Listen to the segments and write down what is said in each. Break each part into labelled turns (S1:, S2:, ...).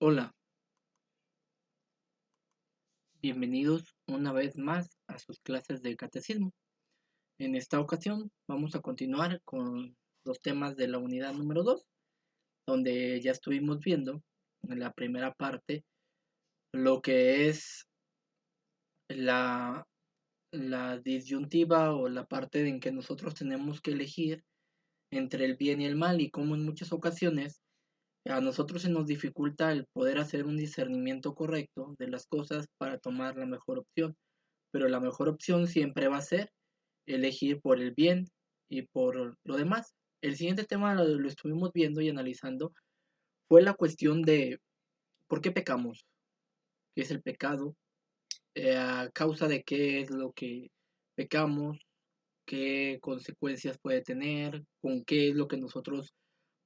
S1: Hola, bienvenidos una vez más a sus clases de catecismo. En esta ocasión vamos a continuar con los temas de la unidad número 2, donde ya estuvimos viendo en la primera parte lo que es la, la disyuntiva o la parte en que nosotros tenemos que elegir entre el bien y el mal y cómo en muchas ocasiones a nosotros se nos dificulta el poder hacer un discernimiento correcto de las cosas para tomar la mejor opción. Pero la mejor opción siempre va a ser elegir por el bien y por lo demás. El siguiente tema lo estuvimos viendo y analizando fue la cuestión de por qué pecamos, qué es el pecado, a causa de qué es lo que pecamos, qué consecuencias puede tener, con qué es lo que nosotros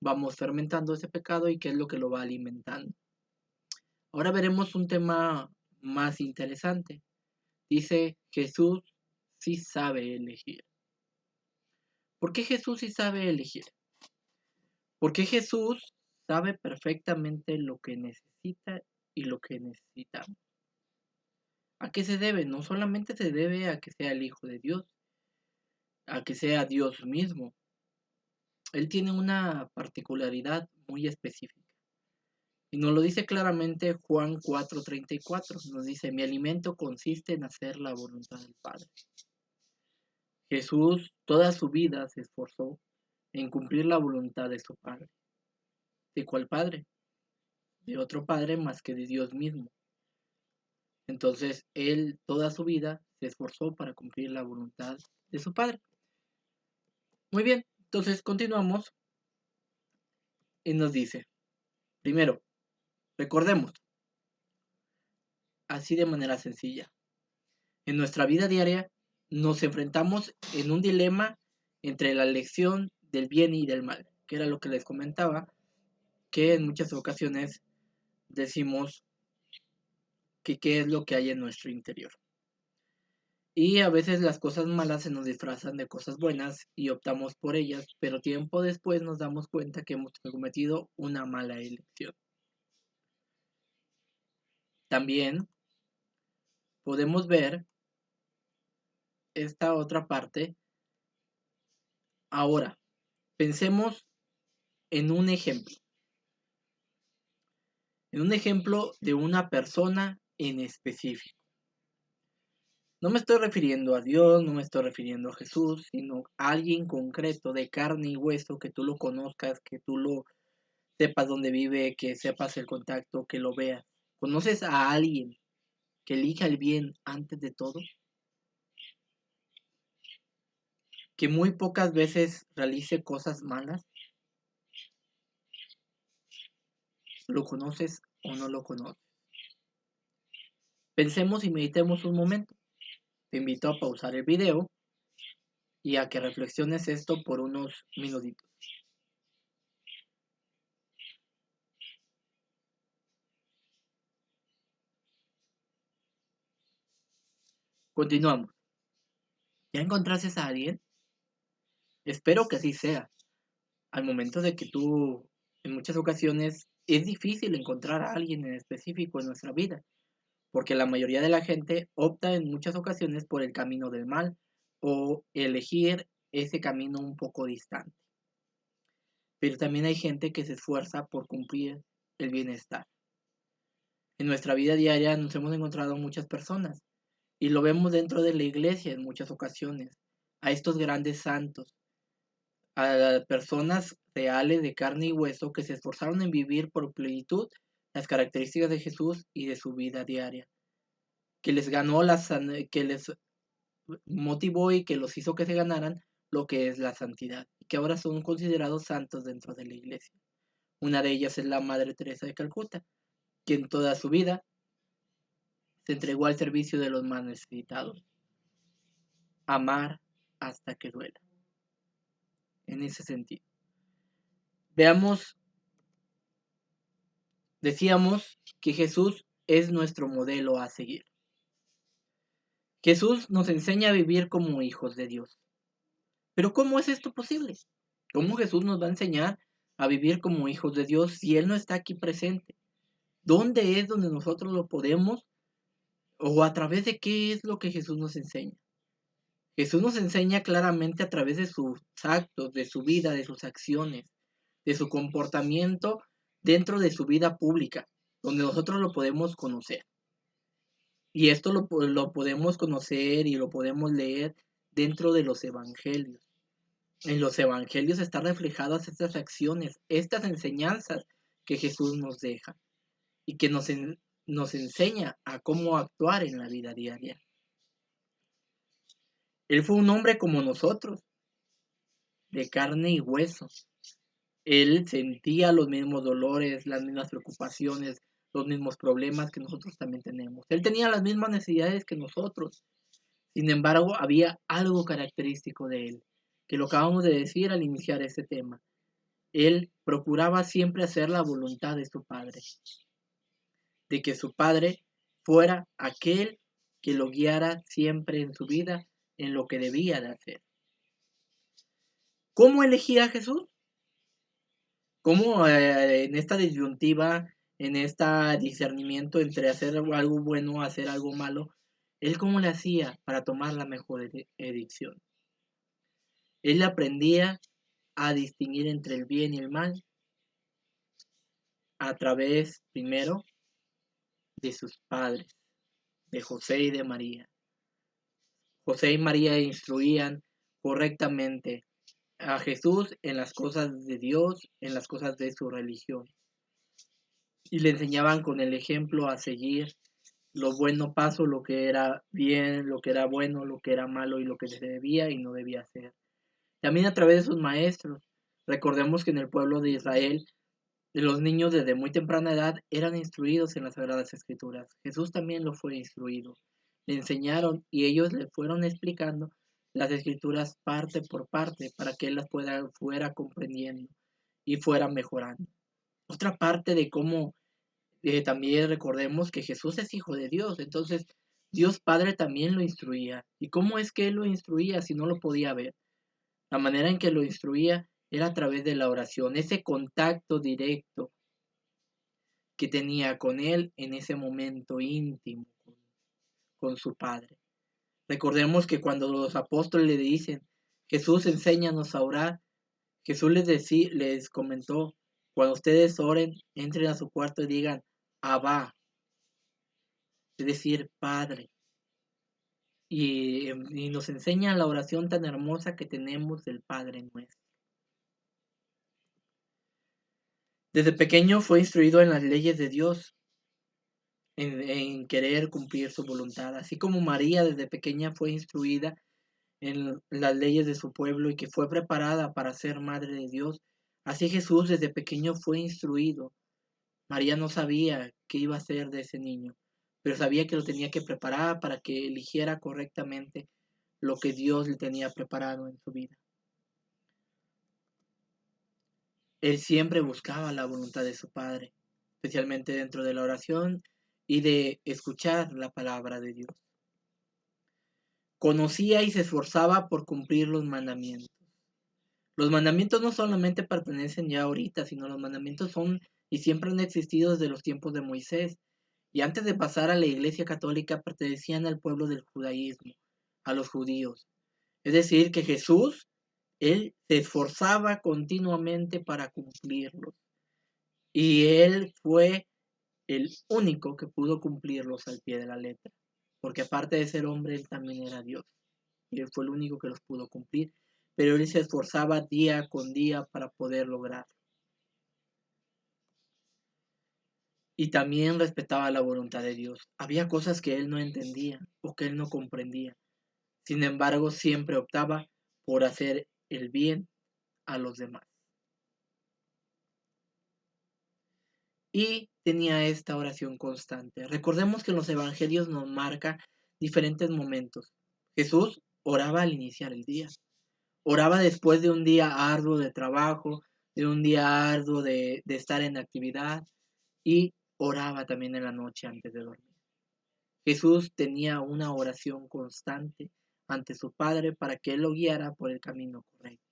S1: vamos fermentando ese pecado y qué es lo que lo va alimentando. Ahora veremos un tema más interesante. Dice Jesús sí sabe elegir. ¿Por qué Jesús sí sabe elegir? Porque Jesús sabe perfectamente lo que necesita y lo que necesitamos. ¿A qué se debe? No solamente se debe a que sea el Hijo de Dios, a que sea Dios mismo. Él tiene una particularidad muy específica. Y nos lo dice claramente Juan 4:34. Nos dice, mi alimento consiste en hacer la voluntad del Padre. Jesús toda su vida se esforzó en cumplir la voluntad de su Padre. ¿De cuál Padre? De otro Padre más que de Dios mismo. Entonces, él toda su vida se esforzó para cumplir la voluntad de su Padre. Muy bien, entonces continuamos y nos dice, primero, recordemos, así de manera sencilla, en nuestra vida diaria nos enfrentamos en un dilema entre la elección del bien y del mal, que era lo que les comentaba, que en muchas ocasiones decimos que qué es lo que hay en nuestro interior. Y a veces las cosas malas se nos disfrazan de cosas buenas y optamos por ellas, pero tiempo después nos damos cuenta que hemos cometido una mala elección. También podemos ver esta otra parte. Ahora, pensemos en un ejemplo, de una persona en específico. No me estoy refiriendo a Dios, no me estoy refiriendo a Jesús, sino a alguien concreto de carne y hueso, que tú lo conozcas, que tú lo sepas dónde vive, que sepas el contacto, que lo veas. ¿Conoces a alguien que elija el bien antes de todo? Que muy pocas veces realice cosas malas. ¿Lo conoces o no lo conoces? Pensemos y meditemos un momento. Te invito a pausar el video y a que reflexiones esto por unos minutitos. Continuamos. ¿Ya encontraste a alguien? Espero que así sea. Al momento de que tú, en muchas ocasiones, es difícil encontrar a alguien en específico en nuestra vida, porque la mayoría de la gente opta en muchas ocasiones por el camino del mal o elegir ese camino un poco distante. Pero también hay gente que se esfuerza por cumplir el bienestar. En nuestra vida diaria nos hemos encontrado muchas personas y lo vemos dentro de la iglesia en muchas ocasiones, a estos grandes santos, a personas reales de carne y hueso que se esforzaron en vivir por plenitud las características de Jesús y de su vida diaria, que les ganó que les motivó y que los hizo que se ganaran lo que es la santidad, y que ahora son considerados santos dentro de la iglesia. Una de ellas es la Madre Teresa de Calcuta, quien toda su vida se entregó al servicio de los más necesitados. Amar hasta que duela. En ese sentido. Veamos, decíamos que Jesús es nuestro modelo a seguir. Jesús nos enseña a vivir como hijos de Dios. Pero ¿cómo es esto posible? ¿Cómo Jesús nos va a enseñar a vivir como hijos de Dios si Él no está aquí presente? ¿Dónde es donde nosotros lo podemos o a través de qué es lo que Jesús nos enseña? Jesús nos enseña claramente a través de sus actos, de su vida, de sus acciones, de su comportamiento dentro de su vida pública, donde nosotros lo podemos conocer. Y esto lo podemos conocer y lo podemos leer dentro de los evangelios. En los evangelios están reflejadas estas acciones, estas enseñanzas que Jesús nos deja y que nos enseña a cómo actuar en la vida diaria. Él fue un hombre como nosotros, de carne y hueso. Él sentía los mismos dolores, las mismas preocupaciones, los mismos problemas que nosotros también tenemos. Él tenía las mismas necesidades que nosotros. Sin embargo, había algo característico de él, que lo acabamos de decir al iniciar este tema. Él procuraba siempre hacer la voluntad de su padre, de que su padre fuera aquel que lo guiara siempre en su vida en lo que debía de hacer. ¿Cómo elegía a Jesús? ¿Cómo en esta disyuntiva, en este discernimiento entre hacer algo bueno o hacer algo malo, él cómo le hacía para tomar la mejor elección? Él aprendía a distinguir entre el bien y el mal a través, primero, de sus padres, de José y de María. José y María instruían correctamente a Jesús en las cosas de Dios, en las cosas de su religión. Y le enseñaban con el ejemplo a seguir lo bueno paso, lo que era bien, lo que era bueno, lo que era malo y lo que se debía y no debía hacer. También a través de sus maestros. Recordemos que en el pueblo de Israel los niños desde muy temprana edad eran instruidos en las Sagradas Escrituras. Jesús también lo fue instruido. Le enseñaron y ellos le fueron explicando las Escrituras parte por parte para que él las fuera comprendiendo y fuera mejorando. Otra parte de cómo también recordemos que Jesús es hijo de Dios, entonces Dios Padre también lo instruía. ¿Y cómo es que él lo instruía si no lo podía ver? La manera en que lo instruía era a través de la oración, ese contacto directo que tenía con él en ese momento íntimo con su Padre. Recordemos que cuando los apóstoles le dicen, Jesús, enséñanos a orar, Jesús les comentó, cuando ustedes oren, entren a su cuarto y digan, Abba, es decir, Padre. Y nos enseña la oración tan hermosa que tenemos del Padre nuestro. Desde pequeño fue instruido en las leyes de Dios, en querer cumplir su voluntad, así como María desde pequeña fue instruida en las leyes de su pueblo y que fue preparada para ser madre de Dios. Así Jesús desde pequeño fue instruido. María no sabía qué iba a ser de ese niño, pero sabía que lo tenía que preparar para que eligiera correctamente lo que Dios le tenía preparado en su vida. Él siempre buscaba la voluntad de su Padre, especialmente dentro de la oración y de escuchar la palabra de Dios. Conocía y se esforzaba por cumplir los mandamientos. Los mandamientos no solamente pertenecen ya ahorita, sino los mandamientos son y siempre han existido desde los tiempos de Moisés. Y antes de pasar a la Iglesia Católica pertenecían al pueblo del judaísmo, a los judíos. Es decir, que Jesús, él se esforzaba continuamente para cumplirlos. Y él fue el único que pudo cumplirlos al pie de la letra. Porque aparte de ser hombre, él también era Dios. Y él fue el único que los pudo cumplir. Pero él se esforzaba día con día para poder lograrlo. Y también respetaba la voluntad de Dios. Había cosas que él no entendía o que él no comprendía. Sin embargo, siempre optaba por hacer el bien a los demás. Y tenía esta oración constante. Recordemos que en los evangelios nos marca diferentes momentos. Jesús oraba al iniciar el día. Oraba después de un día arduo de trabajo, de un día arduo de estar en actividad y oraba también en la noche antes de dormir. Jesús tenía una oración constante ante su Padre para que Él lo guiara por el camino correcto.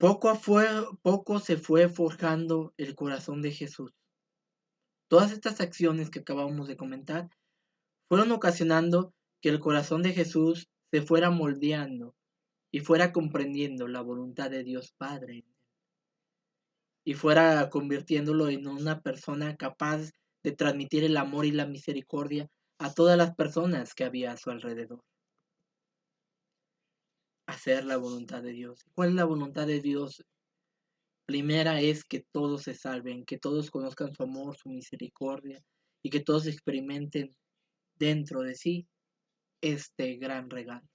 S1: Poco se fue forjando el corazón de Jesús. Todas estas acciones que acabamos de comentar fueron ocasionando que el corazón de Jesús se fuera moldeando y fuera comprendiendo la voluntad de Dios Padre y fuera convirtiéndolo en una persona capaz de transmitir el amor y la misericordia a todas las personas que había a su alrededor. Hacer la voluntad de Dios. ¿Cuál es la voluntad de Dios? Primera es que todos se salven, que todos conozcan su amor, su misericordia y que todos experimenten dentro de sí este gran regalo.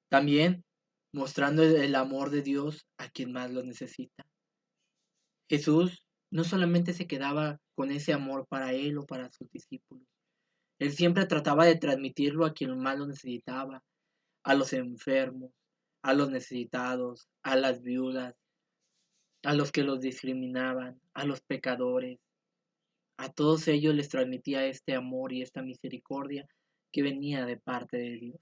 S1: También mostrando el amor de Dios a quien más lo necesita. Jesús no solamente se quedaba con ese amor para él o para sus discípulos. Él siempre trataba de transmitirlo a quien más lo necesitaba, a los enfermos, a los necesitados, a las viudas, a los que los discriminaban, a los pecadores. A todos ellos les transmitía este amor y esta misericordia que venía de parte de Dios.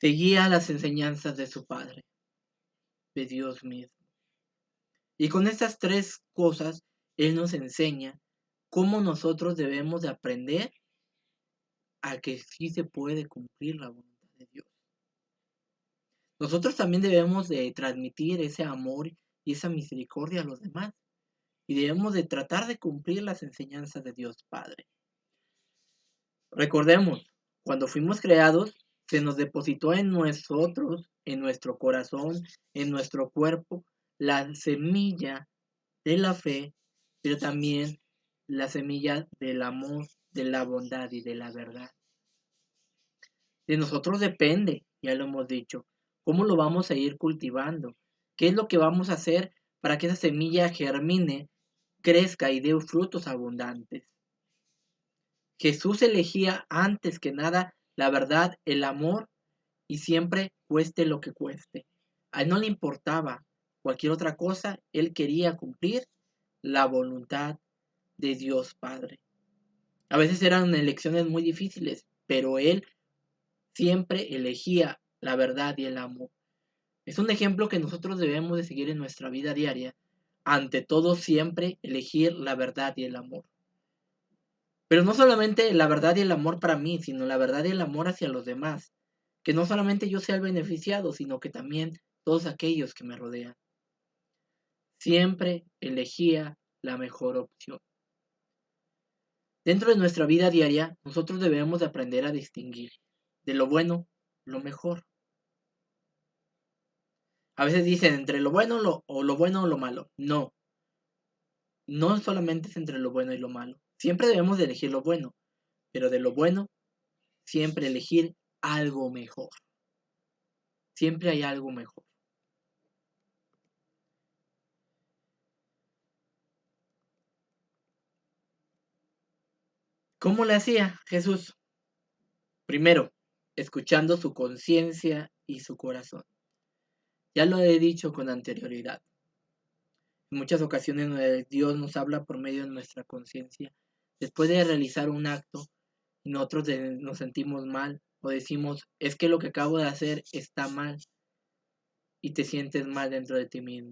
S1: Seguía las enseñanzas de su Padre, de Dios mismo. Y con estas tres cosas, Él nos enseña cómo nosotros debemos de aprender a que sí se puede cumplir la voluntad de Dios. Nosotros también debemos de transmitir ese amor y esa misericordia a los demás. Y debemos de tratar de cumplir las enseñanzas de Dios Padre. Recordemos, cuando fuimos creados, se nos depositó en nosotros, en nuestro corazón, en nuestro cuerpo, la semilla de la fe, pero también la semilla del amor, de la bondad y de la verdad. De nosotros depende, ya lo hemos dicho, cómo lo vamos a ir cultivando, qué es lo que vamos a hacer para que esa semilla germine, crezca y dé frutos abundantes. Jesús elegía antes que nada la verdad, el amor y siempre cueste lo que cueste. A él no le importaba cualquier otra cosa, él quería cumplir la voluntad de Dios Padre. A veces eran elecciones muy difíciles, pero él siempre elegía la verdad y el amor. Es un ejemplo que nosotros debemos de seguir en nuestra vida diaria. Ante todo, siempre elegir la verdad y el amor. Pero no solamente la verdad y el amor para mí, sino la verdad y el amor hacia los demás. Que no solamente yo sea el beneficiado, sino que también todos aquellos que me rodean. Siempre elegía la mejor opción. Dentro de nuestra vida diaria, nosotros debemos de aprender a distinguir de lo bueno, lo mejor. A veces dicen entre lo bueno o lo bueno o lo malo. No, no solamente es entre lo bueno y lo malo. Siempre debemos de elegir lo bueno, pero de lo bueno, siempre elegir algo mejor. Siempre hay algo mejor. ¿Cómo le hacía Jesús? Primero, escuchando su conciencia y su corazón. Ya lo he dicho con anterioridad. En muchas ocasiones Dios nos habla por medio de nuestra conciencia. Después de realizar un acto, nosotros nos sentimos mal o decimos, es que lo que acabo de hacer está mal y te sientes mal dentro de ti mismo.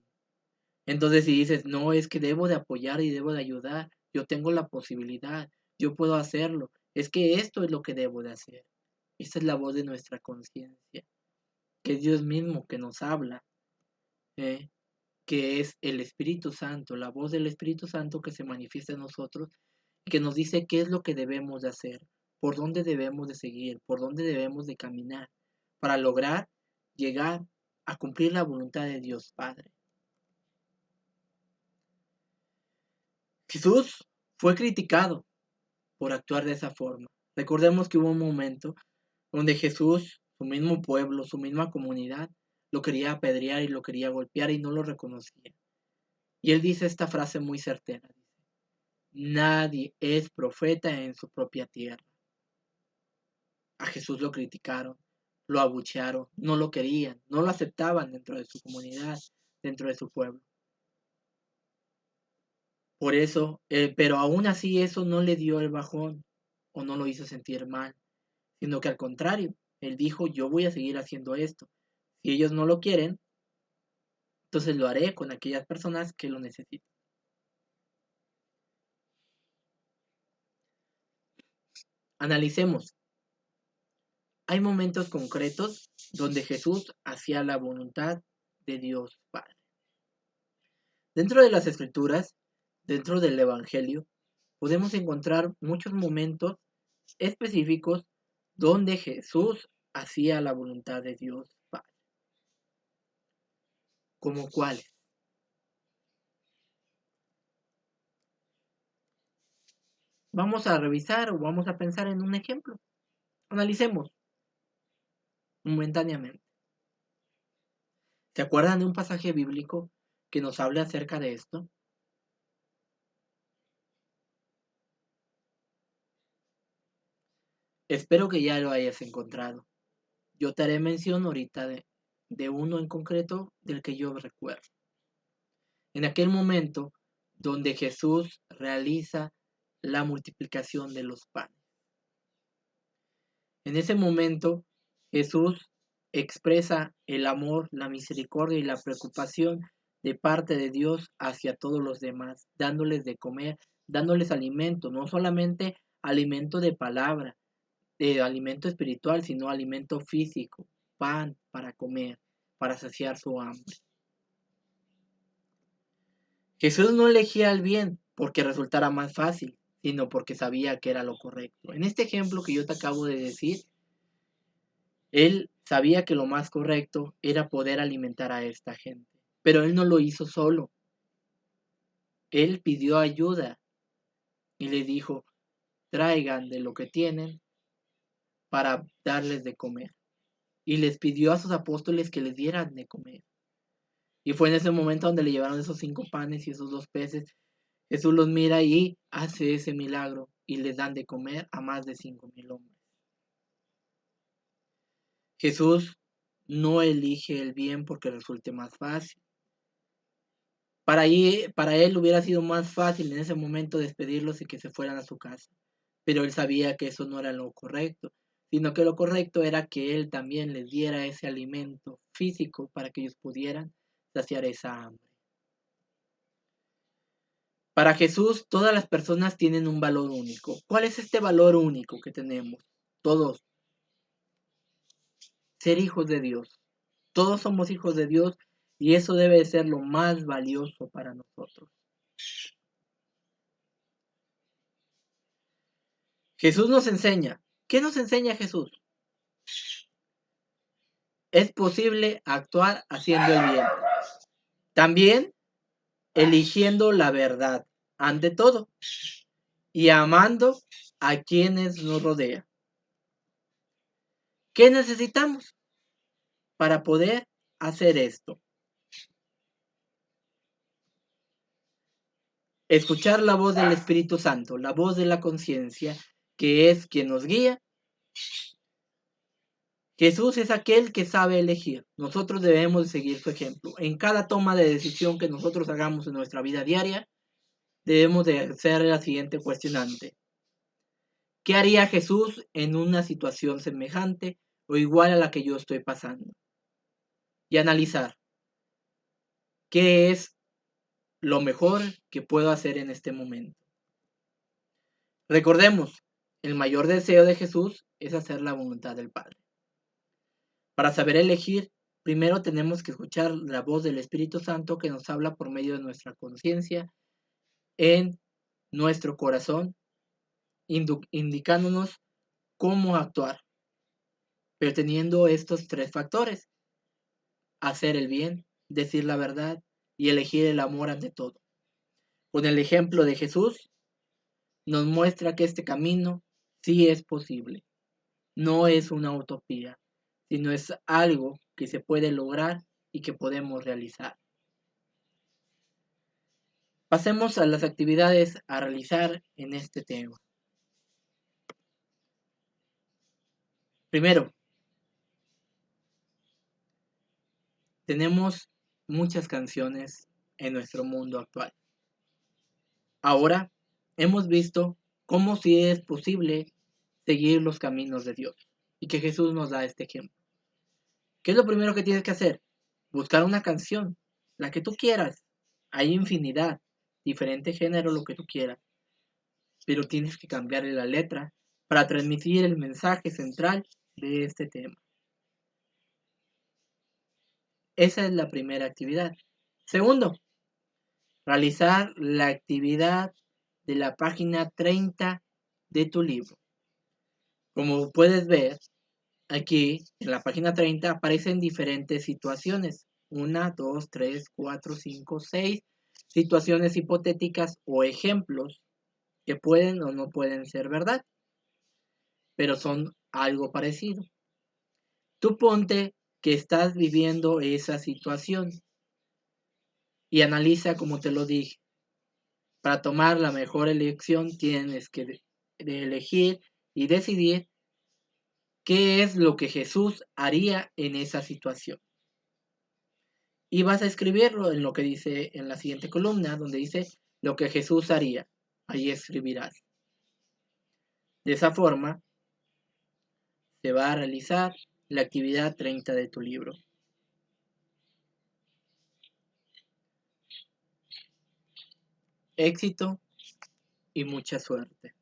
S1: Entonces si dices, no, es que debo de apoyar y debo de ayudar, yo tengo la posibilidad, yo puedo hacerlo, es que esto es lo que debo de hacer. Esta es la voz de nuestra conciencia, que es Dios mismo que nos habla, ¿eh? Que es el Espíritu Santo, la voz del Espíritu Santo que se manifiesta en nosotros y que nos dice qué es lo que debemos de hacer, por dónde debemos de seguir, por dónde debemos de caminar, para lograr llegar a cumplir la voluntad de Dios Padre. Jesús fue criticado por actuar de esa forma. Recordemos que hubo un momento donde Jesús, su mismo pueblo, su misma comunidad, lo quería apedrear y lo quería golpear y no lo reconocía. Y él dice esta frase muy certera. Nadie es profeta en su propia tierra. A Jesús lo criticaron, lo abuchearon, no lo querían, no lo aceptaban dentro de su comunidad, dentro de su pueblo. Por eso, pero aún así eso no le dio el bajón o no lo hizo sentir mal, sino que al contrario, Él dijo, yo voy a seguir haciendo esto. Si ellos no lo quieren, entonces lo haré con aquellas personas que lo necesiten. Analicemos. Hay momentos concretos donde Jesús hacía la voluntad de Dios Padre. Dentro de las Escrituras, dentro del Evangelio, podemos encontrar muchos momentos específicos donde Jesús hacía la voluntad de Dios Padre. ¿Como cuáles? Vamos a revisar o vamos a pensar en un ejemplo. Analicemos momentáneamente. ¿Se acuerdan de un pasaje bíblico que nos hable acerca de esto? Espero que ya lo hayas encontrado. Yo te haré mención ahorita de uno en concreto del que yo recuerdo. En aquel momento donde Jesús realiza la multiplicación de los panes. En ese momento Jesús expresa el amor, la misericordia y la preocupación de parte de Dios hacia todos los demás, dándoles de comer, dándoles alimento, no solamente alimento de palabra, de alimento espiritual, sino alimento físico, pan para comer, para saciar su hambre. Jesús no elegía el bien porque resultara más fácil, sino porque sabía que era lo correcto. En este ejemplo que yo te acabo de decir, él sabía que lo más correcto era poder alimentar a esta gente, pero él no lo hizo solo. Él pidió ayuda y le dijo, traigan de lo que tienen para darles de comer. Y les pidió a sus apóstoles que les dieran de comer. Y fue en ese momento donde le llevaron esos 5 panes y esos 2 peces. Jesús los mira y hace ese milagro y les dan de comer a más de 5,000 hombres. Jesús no elige el bien porque resulte más fácil. Para él hubiera sido más fácil en ese momento despedirlos y que se fueran a su casa. Pero él sabía que eso no era lo correcto, sino que lo correcto era que él también les diera ese alimento físico para que ellos pudieran saciar esa hambre. Para Jesús, todas las personas tienen un valor único. ¿Cuál es este valor único que tenemos? Todos. Ser hijos de Dios. Todos somos hijos de Dios y eso debe ser lo más valioso para nosotros. Jesús nos enseña. ¿Qué nos enseña Jesús? Es posible actuar haciendo el bien. También eligiendo la verdad ante todo y amando a quienes nos rodean. ¿Qué necesitamos para poder hacer esto? Escuchar la voz del Espíritu Santo, la voz de la conciencia, que es quien nos guía. Jesús es aquel que sabe elegir. Nosotros debemos seguir su ejemplo. En cada toma de decisión que nosotros hagamos en nuestra vida diaria, debemos de hacer la siguiente cuestionante. ¿Qué haría Jesús en una situación semejante o igual a la que yo estoy pasando? Y analizar qué es lo mejor que puedo hacer en este momento. Recordemos, el mayor deseo de Jesús es hacer la voluntad del Padre. Para saber elegir, primero tenemos que escuchar la voz del Espíritu Santo que nos habla por medio de nuestra conciencia en nuestro corazón, indicándonos cómo actuar, pero teniendo estos 3 factores: hacer el bien, decir la verdad y elegir el amor ante todo. Con el ejemplo de Jesús, nos muestra que este camino sí es posible. No es una utopía, sino es algo que se puede lograr y que podemos realizar. Pasemos a las actividades a realizar en este tema. Primero, tenemos muchas canciones en nuestro mundo actual. Ahora hemos visto cómo sí es posible seguir los caminos de Dios. y que Jesús nos da este ejemplo. ¿Qué es lo primero que tienes que hacer? Buscar una canción, la que tú quieras. Hay infinidad, diferente género, lo que tú quieras. Pero tienes que cambiarle la letra para transmitir el mensaje central de este tema. Esa es la primera actividad. Segundo, realizar la actividad de la página 30 de tu libro. Como puedes ver, aquí en la página 30 aparecen diferentes situaciones. 1, 2, 3, 4, 5, 6 situaciones hipotéticas o ejemplos que pueden o no pueden ser verdad, pero son algo parecido. Tú ponte que estás viviendo esa situación y analiza como te lo dije. Para tomar la mejor elección tienes que elegir y decidir qué es lo que Jesús haría en esa situación. Y vas a escribirlo en lo que dice en la siguiente columna, donde dice lo que Jesús haría. Ahí escribirás. De esa forma se va a realizar la actividad 30 de tu libro. Éxito y mucha suerte.